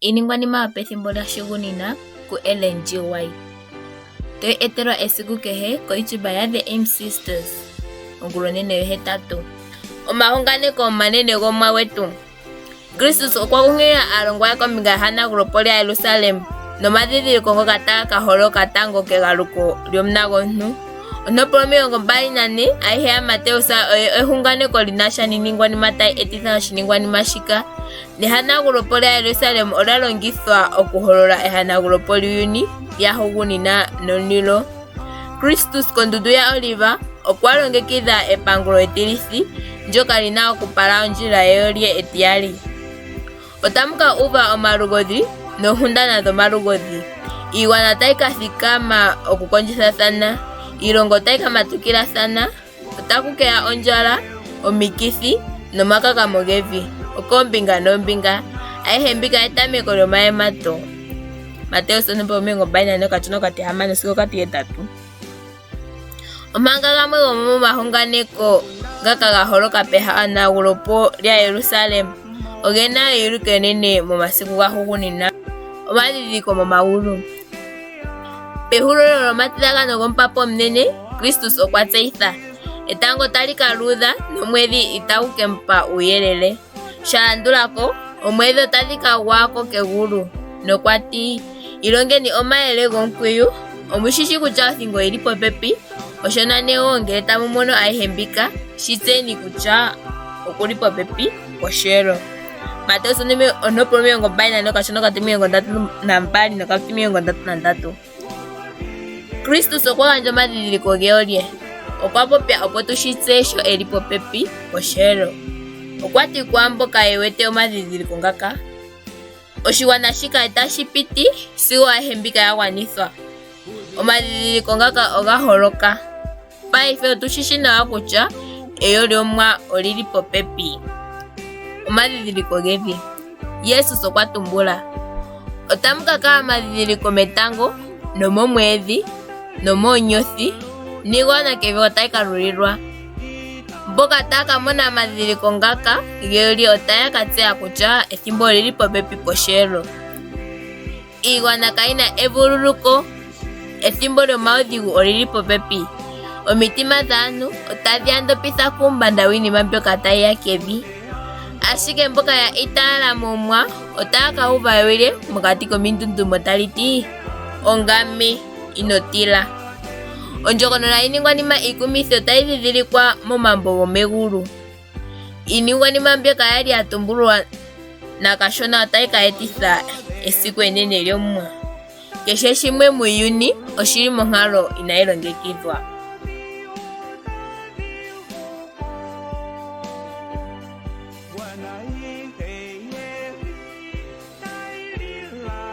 Iiningwanima yopethimbo lyahugunina ku LNGY. Toyi etelwa esiku kehe ko YouTube ya The Aim Sisters. Ongulonene yo8. Omahunganeko omanene gomwa wetu. Kristus okwa kunkilila aalongwa ye kombinga yehanagulupo lya Yerusalemu nomadhidhiliko ngoka taga ka holoka tango kegaluko lyOmuna gomuntu. Ontopolwa 24 ayihe ya Mateus oyo ehunganeko linasha niiningwanima tayi etitha oshiningwanima shika. Nehanagulupo lya Yerusalemu olya longithwa okuholola ehanagulupo lyuuyuni lyahugunina nomulilo. Kristus kondundu ya Oliva okwa longekidha epangulo etilithi ndyoka lina okupala ondjila lye etiyali. Otamu ka uva omalugodhi noonkundana dhomalugodhi. Iigwana tayi ka thikama okukondjithathana, iilongo tayi ka matukilathana, otaku keya ondjala, omikithi nomakakamo gevi okoombinga noombinga. Ayihe mbika etameko lyomayemato. Mateus 24:6-8. Omanga gamwe gomomahunganeko ngaka ga holoka pehanagulupo lya Yerusalemu ogena eyuliko enene momasiku gahugunina, omadhidhiliko momagulu. Pehulilo lyomathigathano gompapo omunene, Kristus okwa tseyitha, etango tali ka luudha nomwedhi itagu kemupa uuyelele. Shalandulako, omwedhi otadhi ka gwako kegulu, nokwati, ilongeni omayele gomukwiyu, omushishi kutya othingo oyili popepi, oshona newo ngele tamu mono ayihe mbika, shitseni kutya okuli popepi poshelo. Mateus 24:32-33. Kristus okwa gandja omadhidhiliko ge. Okwa popya opo tushitse sho eli popepi poshelo. Okwati kwaamboka ye wete omadhidhiliko ngaka, oshigwana shika itashi piti sigo ayihe mbika ya gwanithwa. Omadhidhiliko ngaka oga holoka. Paife otushishi nawa kutya eyo lyOmuwa olili popepi. Omadhidhiliko gevi. Yesus okwa tumbula, otamu ka kala omadhidhiliko metango nomomwedhi nomoonyothi, niigwana kevi otayi ka lulilwa. Mboka taya ka mona omadhidhiliko ngaka geeli otaya ka tseya kutya ethimbo olili popepi poshelo. Iigwana kayina evululuko, ethimbo lyomaudhigu olili popepi. Omitima dhaantu otadhi andopitha kuumbanda wiinima mbyoka tayi ya kevi. Ashike mboka ya itaala mOmuwa otaya ka uva ewile mokati komindundumo taliti, ongame inotila. Ondjokonona yiiningwanima iikumithi otayi dhidhilikwa momambo gomegulu. Iiningwanima mbyoka yali ya tumbulwa nakashona otayi ka etitha esiku enene lyOmuwa. Keshe shimwe muuyuni oshili monkalo inayi longekidhwa.